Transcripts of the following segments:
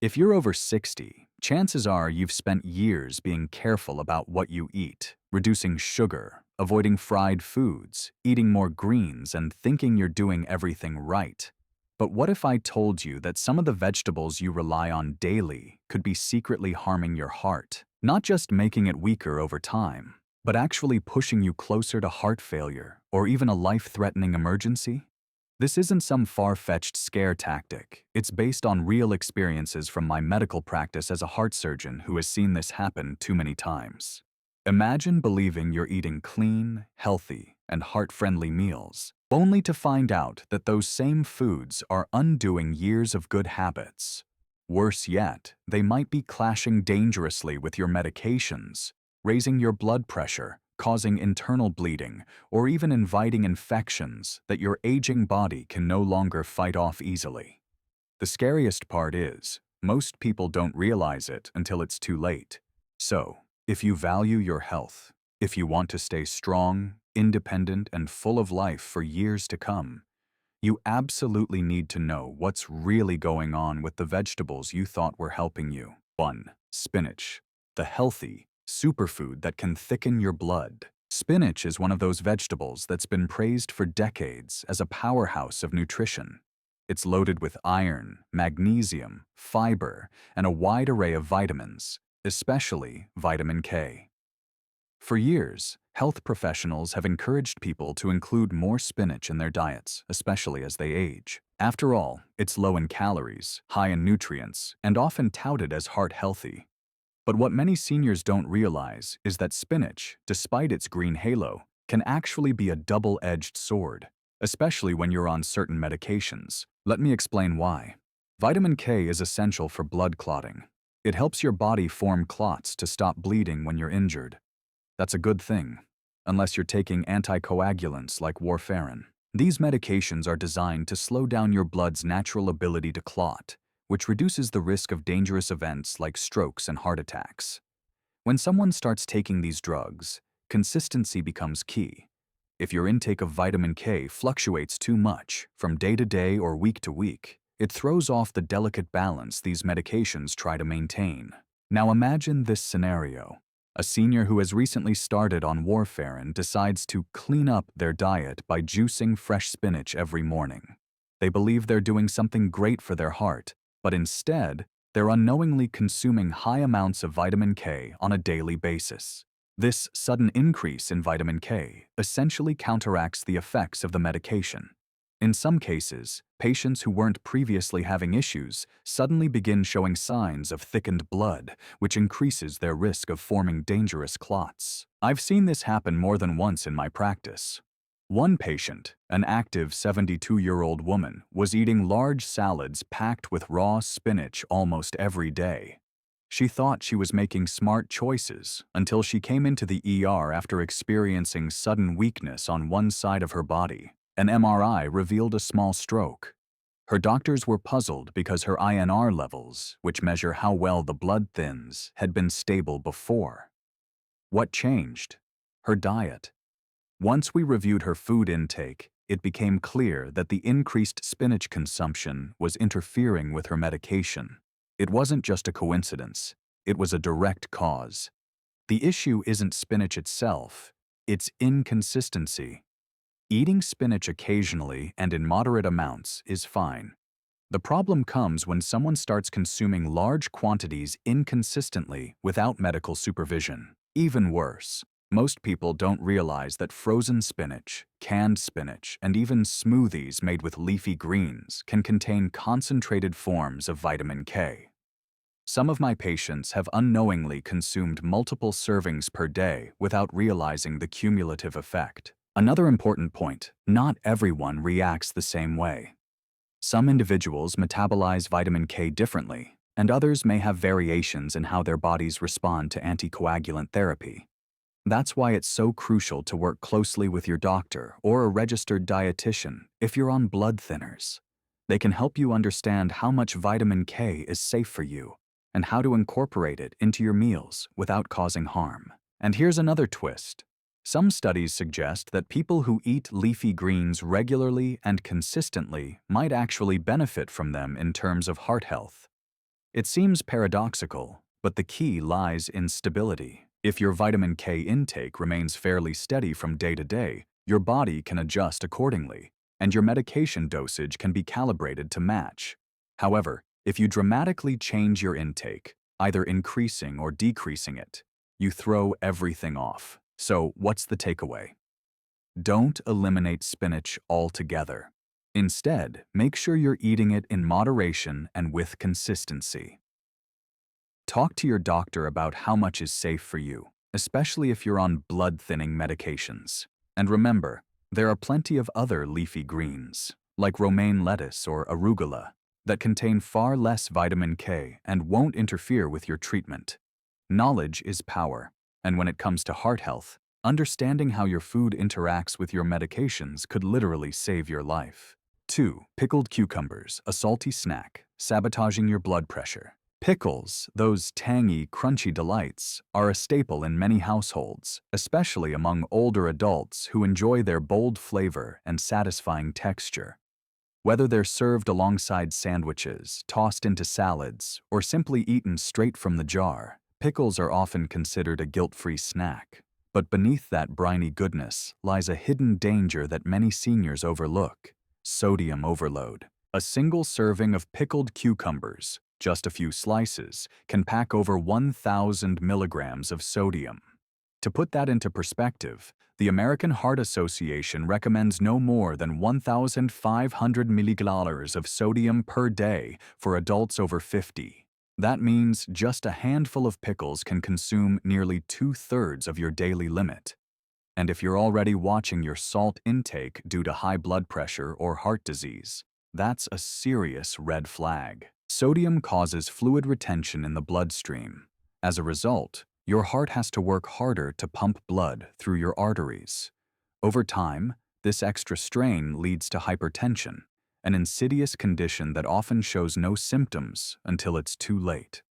If you're over 60, chances are you've spent years being careful about what you eat, reducing sugar, avoiding fried foods, eating more greens, and thinking you're doing everything right. But what if I told you that some of the vegetables you rely on daily could be secretly harming your heart, not just making it weaker over time, but actually pushing you closer to heart failure or even a life-threatening emergency? This isn't some far-fetched scare tactic. It's based on real experiences from my medical practice as a heart surgeon who has seen this happen too many times. Imagine believing you're eating clean, healthy, and heart-friendly meals, only to find out that those same foods are undoing years of good habits. Worse yet, they might be clashing dangerously with your medications, raising your blood pressure, causing internal bleeding, or even inviting infections that your aging body can no longer fight off easily. The scariest part is, most people don't realize it until it's too late. So, if you value your health, if you want to stay strong, independent, and full of life for years to come, you absolutely need to know what's really going on with the vegetables you thought were helping you. 1. Spinach, the healthy superfood that can thicken your blood. Spinach is one of those vegetables that's been praised for decades as a powerhouse of nutrition. It's loaded with iron, magnesium, fiber, and a wide array of vitamins, especially vitamin K. For years, health professionals have encouraged people to include more spinach in their diets, especially as they age. After all, it's low in calories, high in nutrients, and often touted as heart healthy. But what many seniors don't realize is that spinach, despite its green halo, can actually be a double-edged sword, especially when you're on certain medications. Let me explain why. Vitamin K is essential for blood clotting. It helps your body form clots to stop bleeding when you're injured. That's a good thing, unless you're taking anticoagulants like warfarin. These medications are designed to slow down your blood's natural ability to clot, which reduces the risk of dangerous events like strokes and heart attacks. When someone starts taking these drugs, consistency becomes key. If your intake of vitamin K fluctuates too much, from day to day or week to week, it throws off the delicate balance these medications try to maintain. Now imagine this scenario. A senior who has recently started on warfarin decides to clean up their diet by juicing fresh spinach every morning. They believe they're doing something great for their heart, but instead, they're unknowingly consuming high amounts of vitamin K on a daily basis. This sudden increase in vitamin K essentially counteracts the effects of the medication. In some cases, patients who weren't previously having issues suddenly begin showing signs of thickened blood, which increases their risk of forming dangerous clots. I've seen this happen more than once in my practice. One patient, an active 72-year-old woman, was eating large salads packed with raw spinach almost every day. She thought she was making smart choices until she came into the ER after experiencing sudden weakness on one side of her body. An MRI revealed a small stroke. Her doctors were puzzled because her INR levels, which measure how well the blood thins, had been stable before. What changed? Her diet. Once we reviewed her food intake, it became clear that the increased spinach consumption was interfering with her medication. It wasn't just a coincidence, it was a direct cause. The issue isn't spinach itself, it's inconsistency. Eating spinach occasionally and in moderate amounts is fine. The problem comes when someone starts consuming large quantities inconsistently without medical supervision. Even worse, most people don't realize that frozen spinach, canned spinach, and even smoothies made with leafy greens can contain concentrated forms of vitamin K. Some of my patients have unknowingly consumed multiple servings per day without realizing the cumulative effect. Another important point, not everyone reacts the same way. Some individuals metabolize vitamin K differently, and others may have variations in how their bodies respond to anticoagulant therapy. That's why it's so crucial to work closely with your doctor or a registered dietitian if you're on blood thinners. They can help you understand how much vitamin K is safe for you and how to incorporate it into your meals without causing harm. And here's another twist. Some studies suggest that people who eat leafy greens regularly and consistently might actually benefit from them in terms of heart health. It seems paradoxical, but the key lies in stability. If your vitamin K intake remains fairly steady from day to day, your body can adjust accordingly, and your medication dosage can be calibrated to match. However, if you dramatically change your intake, either increasing or decreasing it, you throw everything off. So, what's the takeaway? Don't eliminate spinach altogether. Instead, make sure you're eating it in moderation and with consistency. Talk to your doctor about how much is safe for you, especially if you're on blood-thinning medications. And remember, there are plenty of other leafy greens, like romaine lettuce or arugula, that contain far less vitamin K and won't interfere with your treatment. Knowledge is power, and when it comes to heart health, understanding how your food interacts with your medications could literally save your life. 2. Pickled cucumbers, a salty snack, sabotaging your blood pressure. Pickles, those tangy, crunchy delights, are a staple in many households, especially among older adults who enjoy their bold flavor and satisfying texture. Whether they're served alongside sandwiches, tossed into salads, or simply eaten straight from the jar, pickles are often considered a guilt-free snack. But beneath that briny goodness lies a hidden danger that many seniors overlook: sodium overload. A single serving of pickled cucumbers, just a few slices, can pack over 1,000 milligrams of sodium. To put that into perspective, the American Heart Association recommends no more than 1,500 milliliters of sodium per day for adults over 50. That means just a handful of pickles can consume nearly 2/3 of your daily limit. And if you're already watching your salt intake due to high blood pressure or heart disease, that's a serious red flag. Sodium causes fluid retention in the bloodstream. As a result, your heart has to work harder to pump blood through your arteries. Over time, this extra strain leads to hypertension, an insidious condition that often shows no symptoms until it's too late.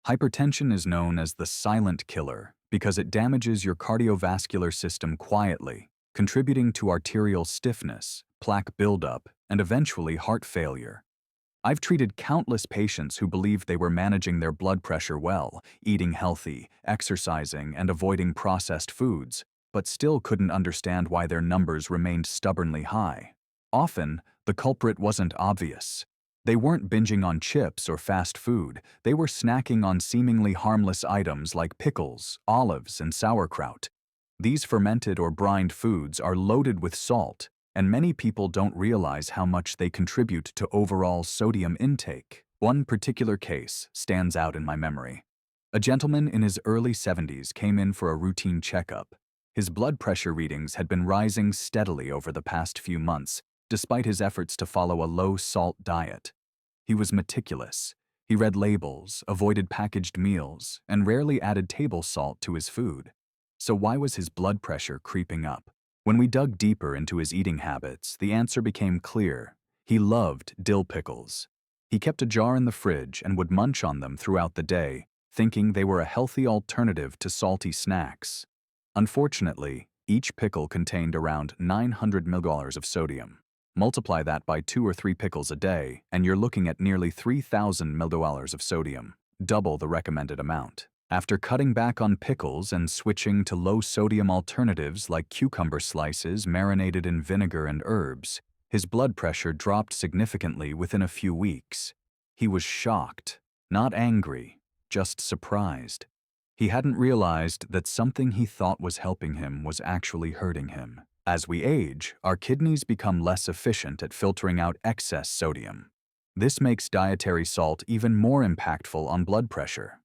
Hypertension is known as the silent killer because it damages your cardiovascular system quietly, contributing to arterial stiffness, plaque buildup, and eventually heart failure. I've treated countless patients who believed they were managing their blood pressure well, eating healthy, exercising, and avoiding processed foods, but still couldn't understand why their numbers remained stubbornly high. Often, the culprit wasn't obvious. They weren't binging on chips or fast food, they were snacking on seemingly harmless items like pickles, olives, and sauerkraut. These fermented or brined foods are loaded with salt, and many people don't realize how much they contribute to overall sodium intake. One particular case stands out in my memory. A gentleman in his early 70s came in for a routine checkup. His blood pressure readings had been rising steadily over the past few months, despite his efforts to follow a low-salt diet. He was meticulous. He read labels, avoided packaged meals, and rarely added table salt to his food. So why was his blood pressure creeping up? When we dug deeper into his eating habits, the answer became clear. He loved dill pickles. He kept a jar in the fridge and would munch on them throughout the day, thinking they were a healthy alternative to salty snacks. Unfortunately, each pickle contained around 900 milliliters of sodium. Multiply that by 2 or 3 pickles a day, and you're looking at nearly 3,000 milliliters of sodium, double the recommended amount. After cutting back on pickles and switching to low-sodium alternatives like cucumber slices marinated in vinegar and herbs, his blood pressure dropped significantly within a few weeks. He was shocked, not angry, just surprised. He hadn't realized that something he thought was helping him was actually hurting him. As we age, our kidneys become less efficient at filtering out excess sodium. This makes dietary salt even more impactful on blood pressure.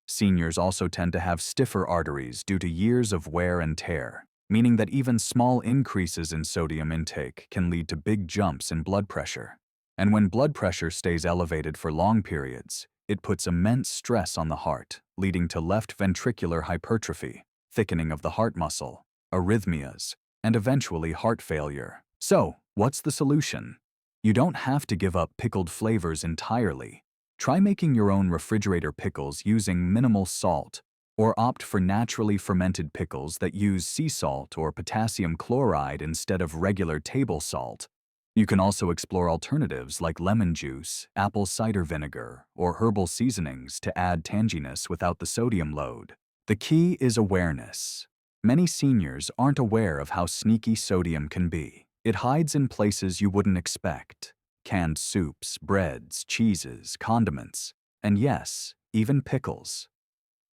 Seniors also tend to have stiffer arteries due to years of wear and tear, meaning that even small increases in sodium intake can lead to big jumps in blood pressure. And when blood pressure stays elevated for long periods, it puts immense stress on the heart, leading to left ventricular hypertrophy, thickening of the heart muscle, arrhythmias, and eventually heart failure. So, what's the solution? You don't have to give up pickled flavors entirely. Try making your own refrigerator pickles using minimal salt, or opt for naturally fermented pickles that use sea salt or potassium chloride instead of regular table salt. You can also explore alternatives like lemon juice, apple cider vinegar, or herbal seasonings to add tanginess without the sodium load. The key is awareness. Many seniors aren't aware of how sneaky sodium can be. It hides in places you wouldn't expect: canned soups, breads, cheeses, condiments, and yes, even pickles.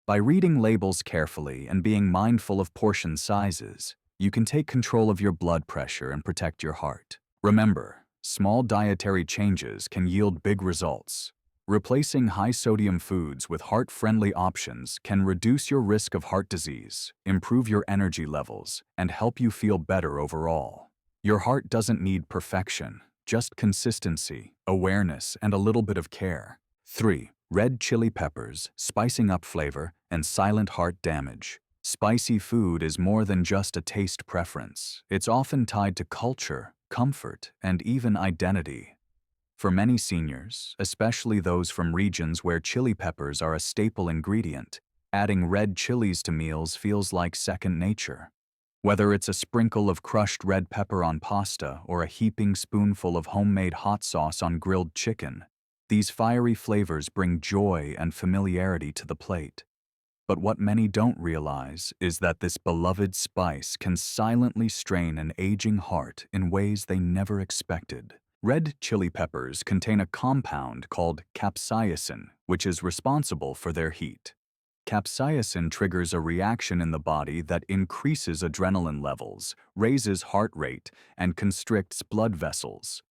By reading labels carefully and being mindful of portion sizes, you can take control of your blood pressure and protect your heart. Remember, small dietary changes can yield big results. Replacing high-sodium foods with heart-friendly options can reduce your risk of heart disease, improve your energy levels, and help you feel better overall. Your heart doesn't need perfection, just consistency, awareness, and a little bit of care. 3. Red chili peppers, spicing up flavor, and silent heart damage. Spicy food is more than just a taste preference. It's often tied to culture, comfort, and even identity. For many seniors, especially those from regions where chili peppers are a staple ingredient, adding red chilies to meals feels like second nature. Whether it's a sprinkle of crushed red pepper on pasta or a heaping spoonful of homemade hot sauce on grilled chicken, these fiery flavors bring joy and familiarity to the plate. But what many don't realize is that this beloved spice can silently strain an aging heart in ways they never expected. Red chili peppers contain a compound called capsaicin, which is responsible for their heat. Capsaicin triggers a reaction in the body that increases adrenaline levels, raises heart rate, and constricts blood vessels.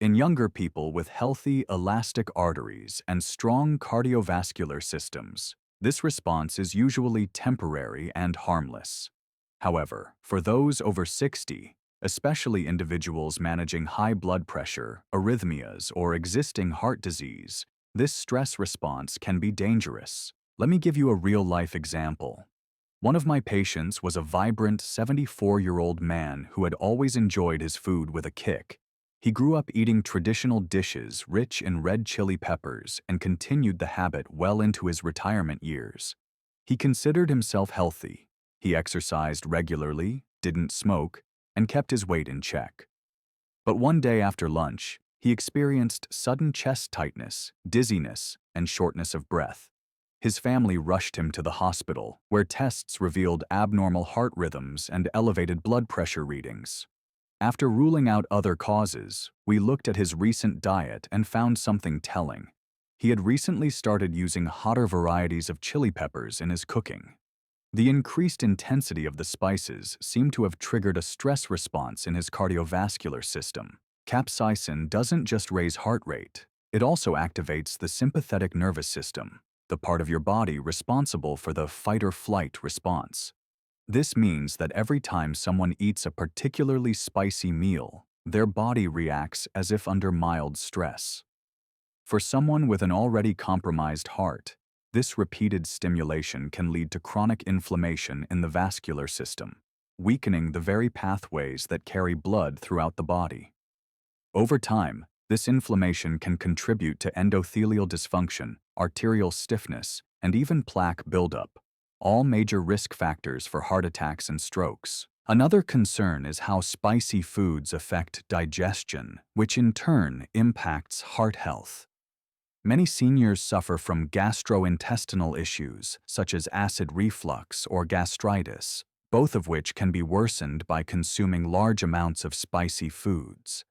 In younger people with healthy, elastic arteries and strong cardiovascular systems, this response is usually temporary and harmless. However, for those over 60, especially individuals managing high blood pressure, arrhythmias, or existing heart disease, this stress response can be dangerous. Let me give you a real-life example. One of my patients was a vibrant 74-year-old man who had always enjoyed his food with a kick. He grew up eating traditional dishes rich in red chili peppers and continued the habit well into his retirement years. He considered himself healthy. He exercised regularly, didn't smoke, and kept his weight in check. But one day after lunch, he experienced sudden chest tightness, dizziness, and shortness of breath. His family rushed him to the hospital, where tests revealed abnormal heart rhythms and elevated blood pressure readings. After ruling out other causes, we looked at his recent diet and found something telling. He had recently started using hotter varieties of chili peppers in his cooking. The increased intensity of the spices seemed to have triggered a stress response in his cardiovascular system. Capsaicin doesn't just raise heart rate, it also activates the sympathetic nervous system, the part of your body responsible for the fight-or-flight response. This means that every time someone eats a particularly spicy meal, their body reacts as if under mild stress. For someone with an already compromised heart, this repeated stimulation can lead to chronic inflammation in the vascular system, weakening the very pathways that carry blood throughout the body. Over time, this inflammation can contribute to endothelial dysfunction, arterial stiffness, and even plaque buildup, all major risk factors for heart attacks and strokes. Another concern is how spicy foods affect digestion, which in turn impacts heart health. Many seniors suffer from gastrointestinal issues, such as acid reflux or gastritis, both of which can be worsened by consuming large amounts of spicy foods.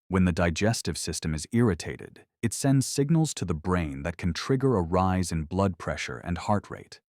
When the digestive system is irritated, it sends signals to the brain that can trigger a rise in blood pressure and heart rate.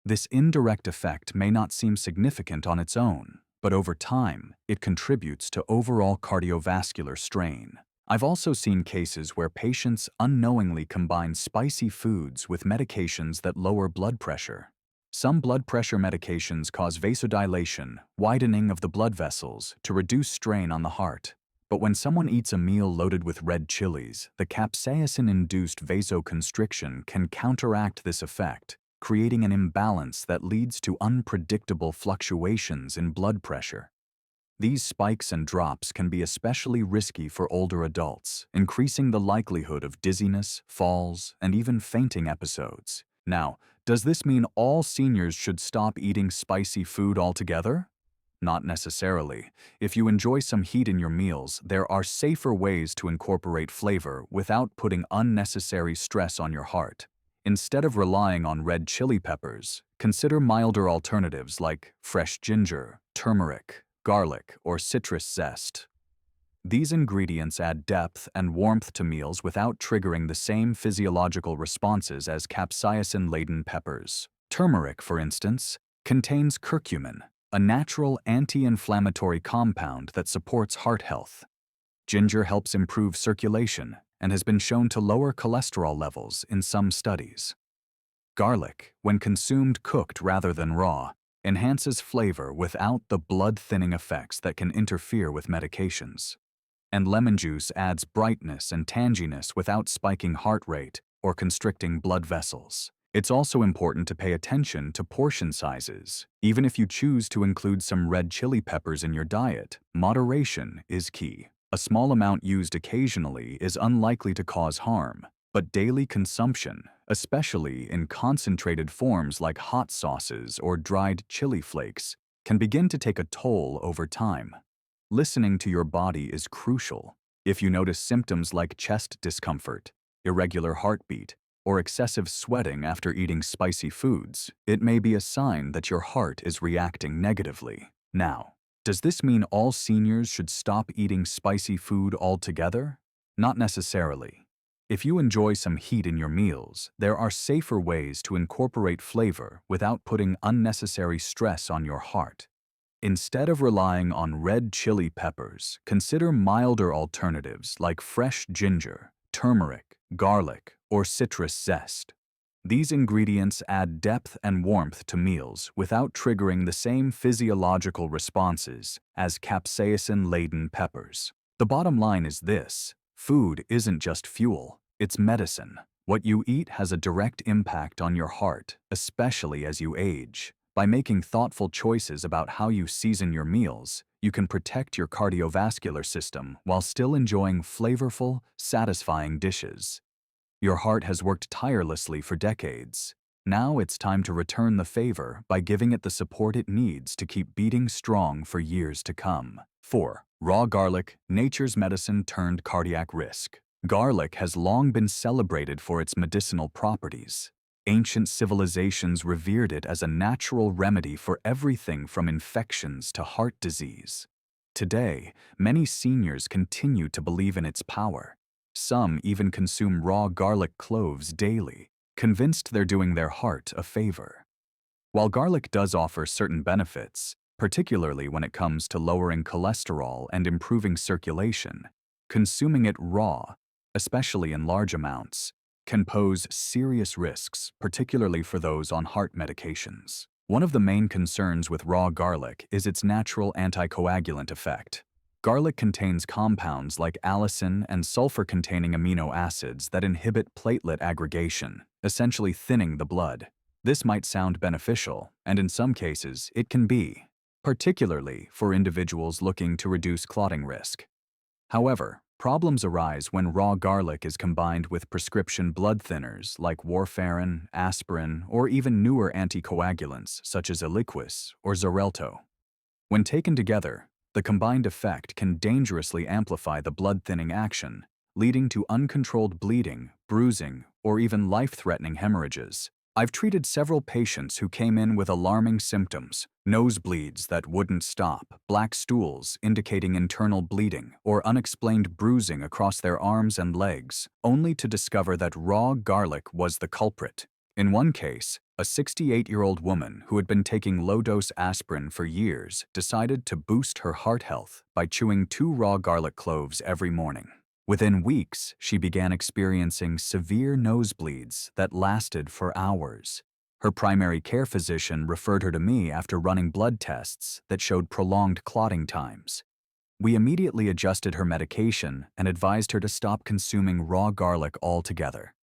This indirect effect may not seem significant on its own, but over time, it contributes to overall cardiovascular strain. I've also seen cases where patients unknowingly combine spicy foods with medications that lower blood pressure. Some blood pressure medications cause vasodilation, widening of the blood vessels, to reduce strain on the heart. But when someone eats a meal loaded with red chilies, the capsaicin-induced vasoconstriction can counteract this effect, creating an imbalance that leads to unpredictable fluctuations in blood pressure. These spikes and drops can be especially risky for older adults, increasing the likelihood of dizziness, falls, and even fainting episodes. Now, does this mean all seniors should stop eating spicy food altogether? Not necessarily. If you enjoy some heat in your meals, there are safer ways to incorporate flavor without putting unnecessary stress on your heart. Instead of relying on red chili peppers, consider milder alternatives like fresh ginger, turmeric, garlic, or citrus zest. These ingredients add depth and warmth to meals without triggering the same physiological responses as capsaicin-laden peppers. Turmeric, for instance, contains curcumin, a natural anti-inflammatory compound that supports heart health. Ginger helps improve circulation and has been shown to lower cholesterol levels in some studies. Garlic, when consumed cooked rather than raw, enhances flavor without the blood-thinning effects that can interfere with medications. And lemon juice adds brightness and tanginess without spiking heart rate or constricting blood vessels. It's also important to pay attention to portion sizes. Even if you choose to include some red chili peppers in your diet, moderation is key. A small amount used occasionally is unlikely to cause harm, but daily consumption, especially in concentrated forms like hot sauces or dried chili flakes, can begin to take a toll over time. Listening to your body is crucial. If you notice symptoms like chest discomfort, irregular heartbeat, or excessive sweating after eating spicy foods, it may be a sign that your heart is reacting negatively. Now, does this mean all seniors should stop eating spicy food altogether? Not necessarily. If you enjoy some heat in your meals, there are safer ways to incorporate flavor without putting unnecessary stress on your heart. Instead of relying on red chili peppers, consider milder alternatives like fresh ginger, turmeric, garlic, or citrus zest. These ingredients add depth and warmth to meals without triggering the same physiological responses as capsaicin-laden peppers. The bottom line is this: food isn't just fuel, it's medicine. What you eat has a direct impact on your heart, especially as you age. By making thoughtful choices about how you season your meals, you can protect your cardiovascular system while still enjoying flavorful, satisfying dishes. Your heart has worked tirelessly for decades. Now it's time to return the favor by giving it the support it needs to keep beating strong for years to come. 4. Raw garlic, nature's medicine turned cardiac risk. Garlic has long been celebrated for its medicinal properties. Ancient civilizations revered it as a natural remedy for everything from infections to heart disease. Today, many seniors continue to believe in its power. Some even consume raw garlic cloves daily, convinced they're doing their heart a favor. While garlic does offer certain benefits, particularly when it comes to lowering cholesterol and improving circulation, consuming it raw, especially in large amounts, can pose serious risks, particularly for those on heart medications. One of the main concerns with raw garlic is its natural anticoagulant effect. Garlic contains compounds like allicin and sulfur-containing amino acids that inhibit platelet aggregation, essentially thinning the blood. This might sound beneficial, and in some cases it can be, particularly for individuals looking to reduce clotting risk. However, problems arise when raw garlic is combined with prescription blood thinners like warfarin, aspirin, or even newer anticoagulants such as Eliquis or Xarelto. When taken together, the combined effect can dangerously amplify the blood-thinning action, leading to uncontrolled bleeding, bruising, or even life-threatening hemorrhages. I've treated several patients who came in with alarming symptoms: nosebleeds that wouldn't stop, black stools indicating internal bleeding, or unexplained bruising across their arms and legs, only to discover that raw garlic was the culprit. In one case, a 68-year-old woman who had been taking low-dose aspirin for years decided to boost her heart health by chewing 2 raw garlic cloves every morning. Within weeks, she began experiencing severe nosebleeds that lasted for hours. Her primary care physician referred her to me after running blood tests that showed prolonged clotting times. We immediately adjusted her medication and advised her to stop consuming raw garlic altogether.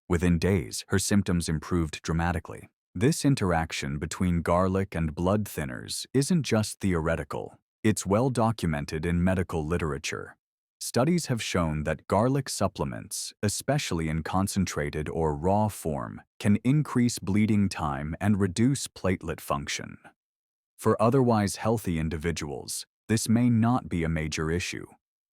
Within days, her symptoms improved dramatically. This interaction between garlic and blood thinners isn't just theoretical. It's well documented in medical literature. Studies have shown that garlic supplements, especially in concentrated or raw form, can increase bleeding time and reduce platelet function. For otherwise healthy individuals, this may not be a major issue.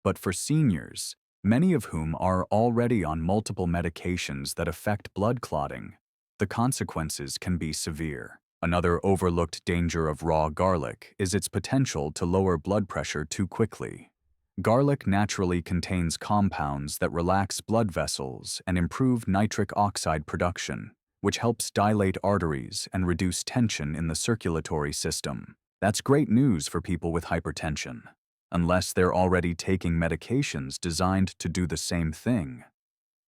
But for seniors, many of whom are already on multiple medications that affect blood clotting, the consequences can be severe. Another overlooked danger of raw garlic is its potential to lower blood pressure too quickly. Garlic naturally contains compounds that relax blood vessels and improve nitric oxide production, which helps dilate arteries and reduce tension in the circulatory system. That's great news for people with hypertension, unless they're already taking medications designed to do the same thing.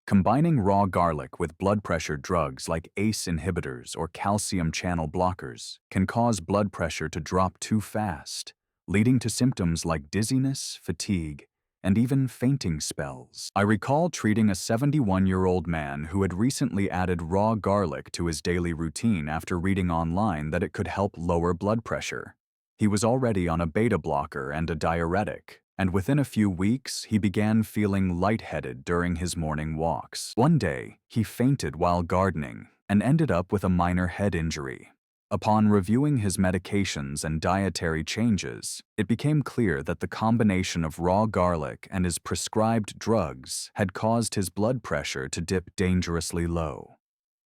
Combining raw garlic with blood pressure drugs like ACE inhibitors or calcium channel blockers can cause blood pressure to drop too fast, leading to symptoms like dizziness, fatigue, and even fainting spells. I recall treating a 71-year-old man who had recently added raw garlic to his daily routine after reading online that it could help lower blood pressure. He was already on a beta blocker and a diuretic, and within a few weeks he began feeling lightheaded during his morning walks. One day, he fainted while gardening and ended up with a minor head injury. Upon reviewing his medications and dietary changes, it became clear that the combination of raw garlic and his prescribed drugs had caused his blood pressure to dip dangerously low.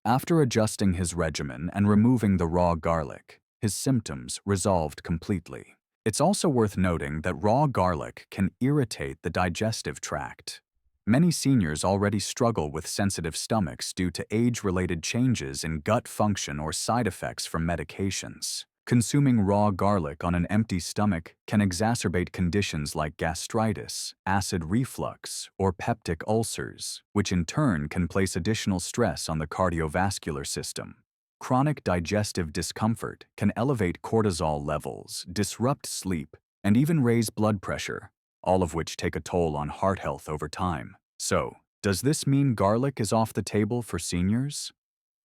After adjusting his regimen and removing the raw garlic, his symptoms resolved completely. It's also worth noting that raw garlic can irritate the digestive tract. Many seniors already struggle with sensitive stomachs due to age-related changes in gut function or side effects from medications. Consuming raw garlic on an empty stomach can exacerbate conditions like gastritis, acid reflux, or peptic ulcers, which in turn can place additional stress on the cardiovascular system. Chronic digestive discomfort can elevate cortisol levels, disrupt sleep, and even raise blood pressure, all of which take a toll on heart health over time. So, does this mean garlic is off the table for seniors?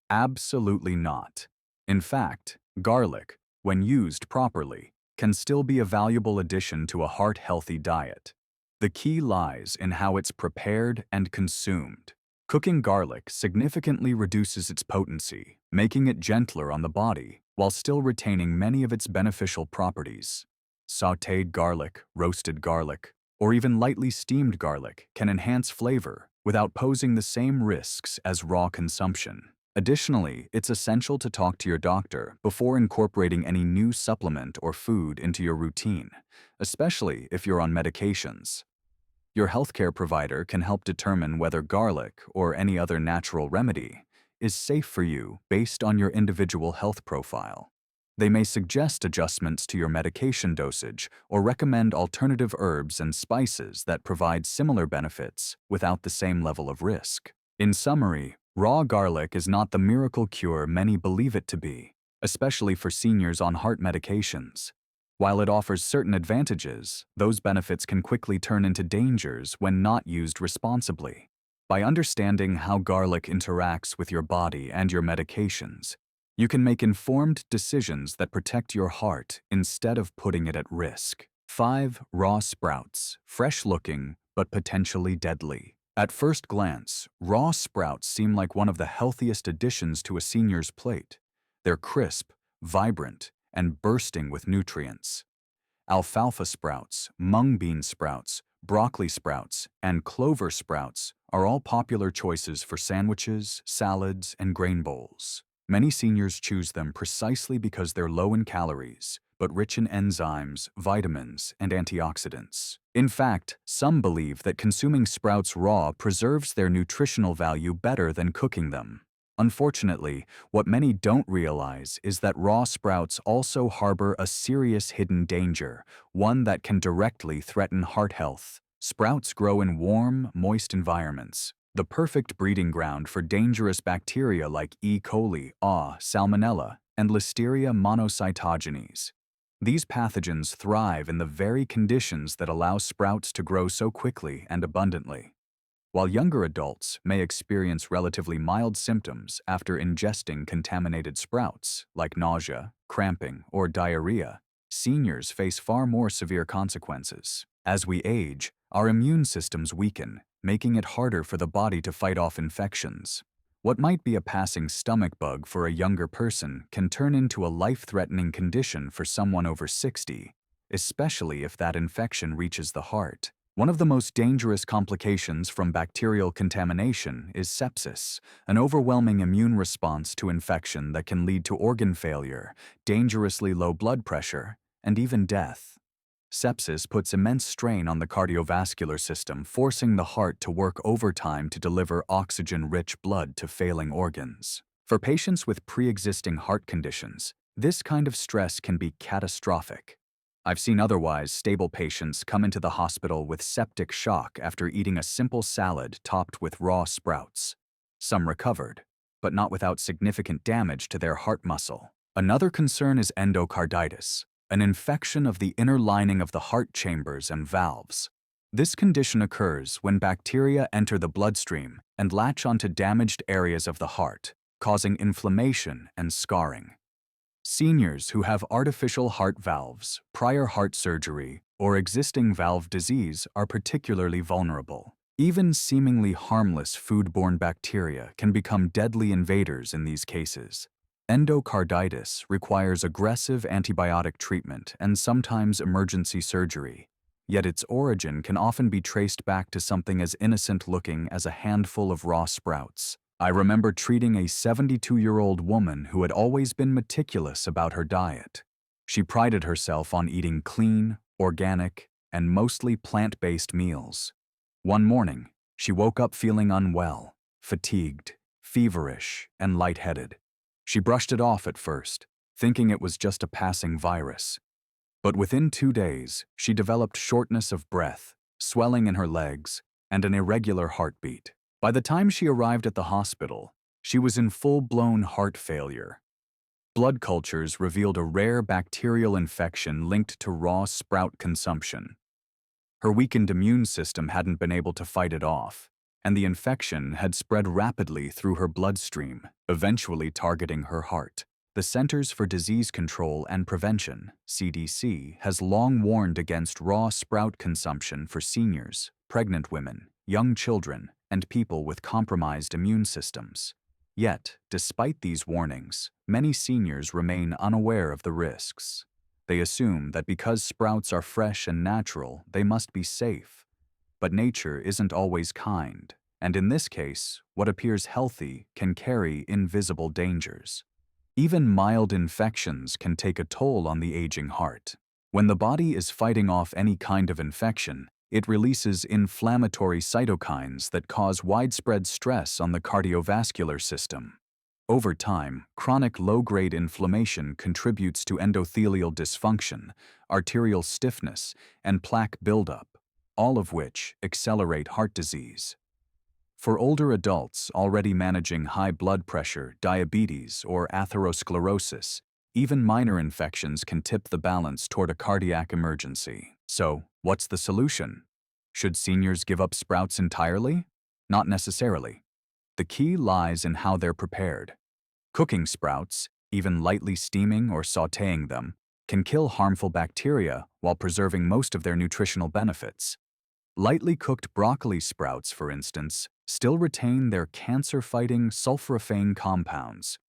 Absolutely not. In fact, garlic, when used properly, can still be a valuable addition to a heart-healthy diet. The key lies in how it's prepared and consumed. Cooking garlic significantly reduces its potency, making it gentler on the body while still retaining many of its beneficial properties. Sautéed garlic, roasted garlic, or even lightly steamed garlic can enhance flavor without posing the same risks as raw consumption. Additionally, it's essential to talk to your doctor before incorporating any new supplement or food into your routine, especially if you're on medications. Your healthcare provider can help determine whether garlic or any other natural remedy is safe for you based on your individual health profile. They may suggest adjustments to your medication dosage or recommend alternative herbs and spices that provide similar benefits without the same level of risk. In summary, raw garlic is not the miracle cure many believe it to be, especially for seniors on heart medications. While it offers certain advantages, those benefits can quickly turn into dangers when not used responsibly. By understanding how garlic interacts with your body and your medications, you can make informed decisions that protect your heart instead of putting it at risk. 5. Raw sprouts, fresh-looking but potentially deadly. At first glance, raw sprouts seem like one of the healthiest additions to a senior's plate. They're crisp, vibrant, and bursting with nutrients. Alfalfa sprouts, mung bean sprouts, broccoli sprouts, and clover sprouts are all popular choices for sandwiches, salads, and grain bowls. Many seniors choose them precisely because they're low in calories, but rich in enzymes, vitamins, and antioxidants. In fact, some believe that consuming sprouts raw preserves their nutritional value better than cooking them. Unfortunately, what many don't realize is that raw sprouts also harbor a serious hidden danger, one that can directly threaten heart health. Sprouts grow in warm, moist environments, the perfect breeding ground for dangerous bacteria like E. coli, Salmonella, and Listeria monocytogenes. These pathogens thrive in the very conditions that allow sprouts to grow so quickly and abundantly. While younger adults may experience relatively mild symptoms after ingesting contaminated sprouts, like nausea, cramping, or diarrhea, seniors face far more severe consequences. As we age, our immune systems weaken, making it harder for the body to fight off infections. What might be a passing stomach bug for a younger person can turn into a life-threatening condition for someone over 60, especially if that infection reaches the heart. One of the most dangerous complications from bacterial contamination is sepsis, an overwhelming immune response to infection that can lead to organ failure, dangerously low blood pressure, and even death. Sepsis puts immense strain on the cardiovascular system, forcing the heart to work overtime to deliver oxygen-rich blood to failing organs. For patients with pre-existing heart conditions, this kind of stress can be catastrophic. I've seen otherwise stable patients come into the hospital with septic shock after eating a simple salad topped with raw sprouts. Some recovered, but not without significant damage to their heart muscle. Another concern is endocarditis, an infection of the inner lining of the heart chambers and valves. This condition occurs when bacteria enter the bloodstream and latch onto damaged areas of the heart, causing inflammation and scarring. Seniors who have artificial heart valves, prior heart surgery, or existing valve disease are particularly vulnerable. Even seemingly harmless foodborne bacteria can become deadly invaders in these cases. Endocarditis requires aggressive antibiotic treatment and sometimes emergency surgery, yet its origin can often be traced back to something as innocent-looking as a handful of raw sprouts. I remember treating a 72-year-old woman who had always been meticulous about her diet. She prided herself on eating clean, organic, and mostly plant-based meals. One morning, she woke up feeling unwell, fatigued, feverish, and lightheaded. She brushed it off at first, thinking it was just a passing virus. But within 2 days, she developed shortness of breath, swelling in her legs, and an irregular heartbeat. By the time she arrived at the hospital, she was in full-blown heart failure. Blood cultures revealed a rare bacterial infection linked to raw sprout consumption. Her weakened immune system hadn't been able to fight it off, and the infection had spread rapidly through her bloodstream, eventually targeting her heart. The Centers for Disease Control and Prevention, CDC, has long warned against raw sprout consumption for seniors, pregnant women, young children, and people with compromised immune systems. Yet, despite these warnings, many seniors remain unaware of the risks. They assume that because sprouts are fresh and natural, they must be safe. But nature isn't always kind, and in this case, what appears healthy can carry invisible dangers. Even mild infections can take a toll on the aging heart. When the body is fighting off any kind of infection, it releases inflammatory cytokines that cause widespread stress on the cardiovascular system. Over time, chronic low-grade inflammation contributes to endothelial dysfunction, arterial stiffness, and plaque buildup, all of which accelerate heart disease. For older adults already managing high blood pressure, diabetes, or atherosclerosis, even minor infections can tip the balance toward a cardiac emergency. So, what's the solution? Should seniors give up sprouts entirely? Not necessarily. The key lies in how they're prepared. Cooking sprouts, even lightly steaming or sautéing them, can kill harmful bacteria while preserving most of their nutritional benefits. Lightly cooked broccoli sprouts, for instance, still retain their cancer-fighting sulforaphane compounds.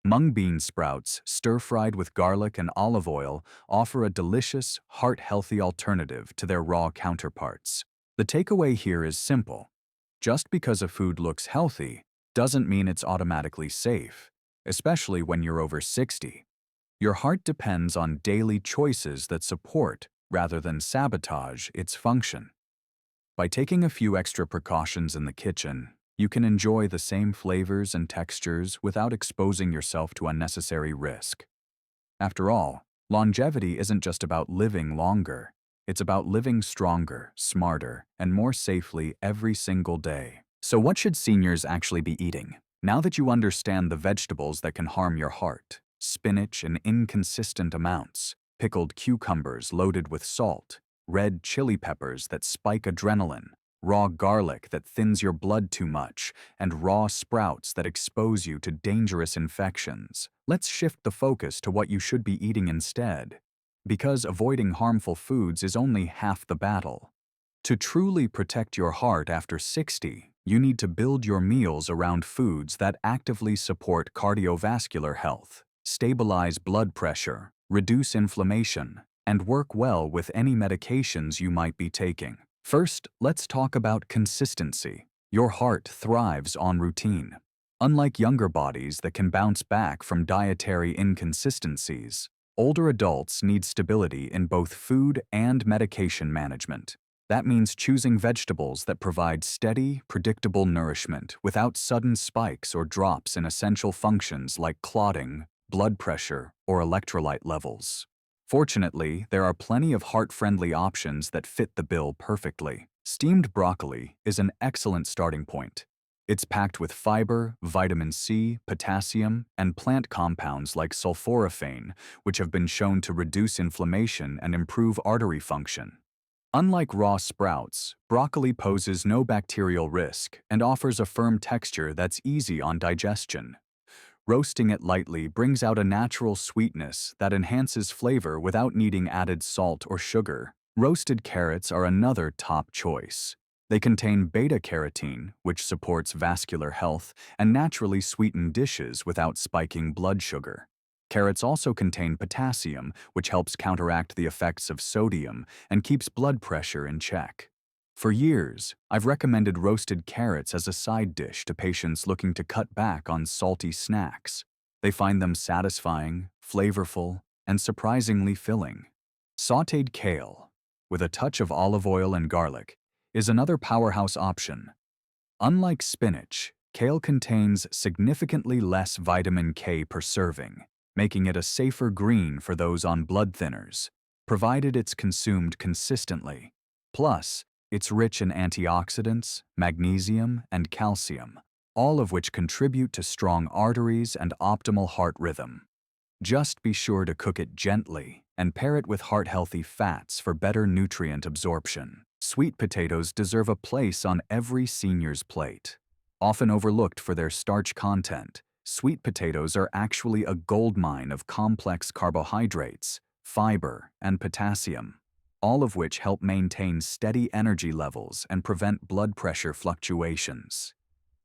Mung bean sprouts, stir-fried with garlic and olive oil, offer a delicious, heart-healthy alternative to their raw counterparts. The takeaway here is simple. Just because a food looks healthy doesn't mean it's automatically safe, especially when you're over 60. Your heart depends on daily choices that support, rather than sabotage, its function. By taking a few extra precautions in the kitchen, you can enjoy the same flavors and textures without exposing yourself to unnecessary risk. After all, longevity isn't just about living longer. It's about living stronger, smarter, and more safely every single day. So what should seniors actually be eating? Now that you understand the vegetables that can harm your heart, spinach in inconsistent amounts, pickled cucumbers loaded with salt, red chili peppers that spike adrenaline, raw garlic that thins your blood too much, and raw sprouts that expose you to dangerous infections, let's shift the focus to what you should be eating instead. Because avoiding harmful foods is only half the battle. To truly protect your heart after 60, You need to build your meals around foods that actively support cardiovascular health, stabilize blood pressure, reduce inflammation, and work well with any medications you might be taking. First, let's talk about consistency. Your heart thrives on routine. Unlike younger bodies that can bounce back from dietary inconsistencies, older adults need stability in both food and medication management. That means choosing vegetables that provide steady, predictable nourishment without sudden spikes or drops in essential functions like clotting, blood pressure, or electrolyte levels. Fortunately, there are plenty of heart-friendly options that fit the bill perfectly. Steamed broccoli is an excellent starting point. It's packed with fiber, vitamin C, potassium, and plant compounds like sulforaphane, which have been shown to reduce inflammation and improve artery function. Unlike raw sprouts, broccoli poses no bacterial risk and offers a firm texture that's easy on digestion. Roasting it lightly brings out a natural sweetness that enhances flavor without needing added salt or sugar. Roasted carrots are another top choice. They contain beta-carotene, which supports vascular health, and naturally sweeten dishes without spiking blood sugar. Carrots also contain potassium, which helps counteract the effects of sodium and keeps blood pressure in check. For years, I've recommended roasted carrots as a side dish to patients looking to cut back on salty snacks. They find them satisfying, flavorful, and surprisingly filling. Sautéed kale, with a touch of olive oil and garlic, is another powerhouse option. Unlike spinach, kale contains significantly less vitamin K per serving, making it a safer green for those on blood thinners, provided it's consumed consistently. Plus, it's rich in antioxidants, magnesium, and calcium, all of which contribute to strong arteries and optimal heart rhythm. Just be sure to cook it gently and pair it with heart-healthy fats for better nutrient absorption. Sweet potatoes deserve a place on every senior's plate. Often overlooked for their starch content, sweet potatoes are actually a goldmine of complex carbohydrates, fiber, and potassium, all of which help maintain steady energy levels and prevent blood pressure fluctuations.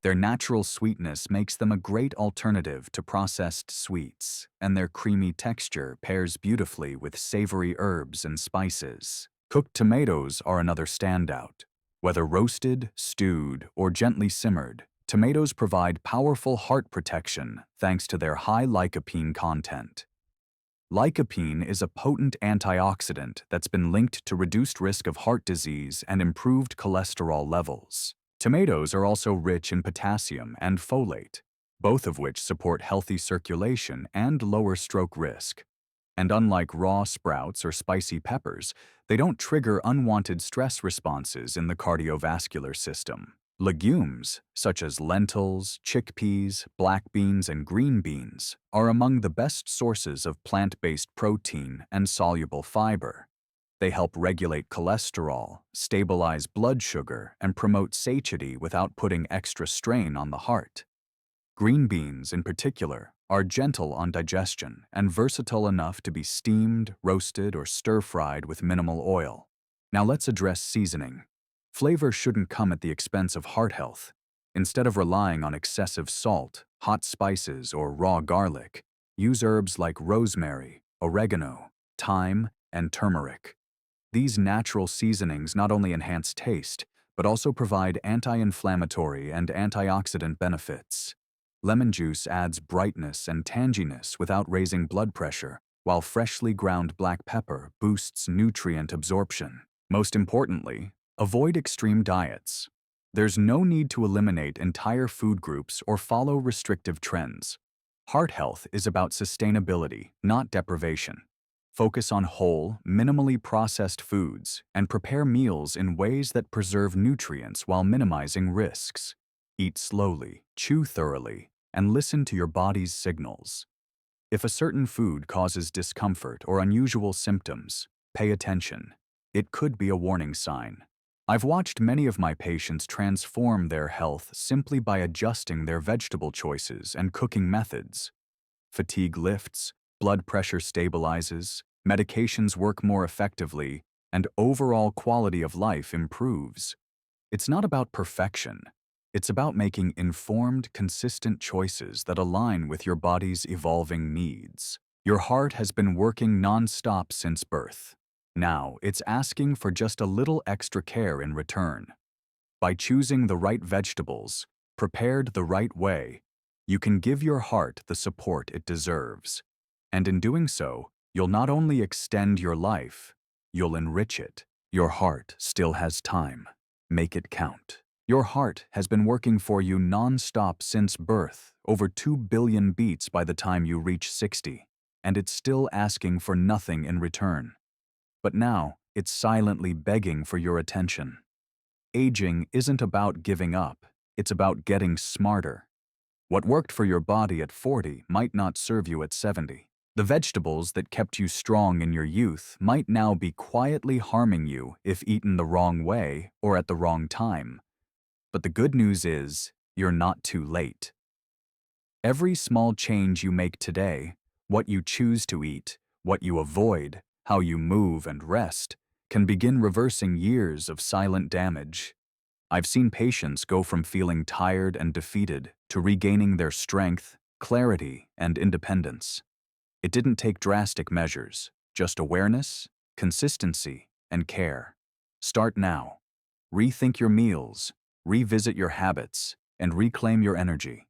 Their natural sweetness makes them a great alternative to processed sweets, and their creamy texture pairs beautifully with savory herbs and spices. Cooked tomatoes are another standout. Whether roasted, stewed, or gently simmered, tomatoes provide powerful heart protection thanks to their high lycopene content. Lycopene is a potent antioxidant that's been linked to reduced risk of heart disease and improved cholesterol levels. Tomatoes are also rich in potassium and folate, both of which support healthy circulation and lower stroke risk. And unlike raw sprouts or spicy peppers, they don't trigger unwanted stress responses in the cardiovascular system. Legumes, such as lentils, chickpeas, black beans, and green beans, are among the best sources of plant-based protein and soluble fiber. They help regulate cholesterol, stabilize blood sugar, and promote satiety without putting extra strain on the heart. Green beans, in particular, are gentle on digestion and versatile enough to be steamed, roasted, or stir-fried with minimal oil. Now let's address seasoning. Flavor shouldn't come at the expense of heart health. Instead of relying on excessive salt, hot spices, or raw garlic, use herbs like rosemary, oregano, thyme, and turmeric. These natural seasonings not only enhance taste, but also provide anti-inflammatory and antioxidant benefits. Lemon juice adds brightness and tanginess without raising blood pressure, while freshly ground black pepper boosts nutrient absorption. Most importantly, avoid extreme diets. There's no need to eliminate entire food groups or follow restrictive trends. Heart health is about sustainability, not deprivation. Focus on whole, minimally processed foods and prepare meals in ways that preserve nutrients while minimizing risks. Eat slowly, chew thoroughly, and listen to your body's signals. If a certain food causes discomfort or unusual symptoms, pay attention. It could be a warning sign. I've watched many of my patients transform their health simply by adjusting their vegetable choices and cooking methods. Fatigue lifts, blood pressure stabilizes, medications work more effectively, and overall quality of life improves. It's not about perfection. It's about making informed, consistent choices that align with your body's evolving needs. Your heart has been working non-stop since birth. Now, it's asking for just a little extra care in return. By choosing the right vegetables, prepared the right way, you can give your heart the support it deserves. And in doing so, you'll not only extend your life, you'll enrich it. Your heart still has time. Make it count. Your heart has been working for you non-stop since birth, over 2 billion beats by the time you reach 60, and it's still asking for nothing in return. But now, it's silently begging for your attention. Aging isn't about giving up, it's about getting smarter. What worked for your body at 40 might not serve you at 70. The vegetables that kept you strong in your youth might now be quietly harming you if eaten the wrong way or at the wrong time. But the good news is, you're not too late. Every small change you make today, what you choose to eat, what you avoid, how you move and rest, can begin reversing years of silent damage. I've seen patients go from feeling tired and defeated to regaining their strength, clarity, and independence. It didn't take drastic measures, just awareness, consistency, and care. Start now. Rethink your meals, revisit your habits, and reclaim your energy.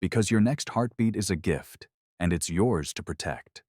Because your next heartbeat is a gift, and it's yours to protect.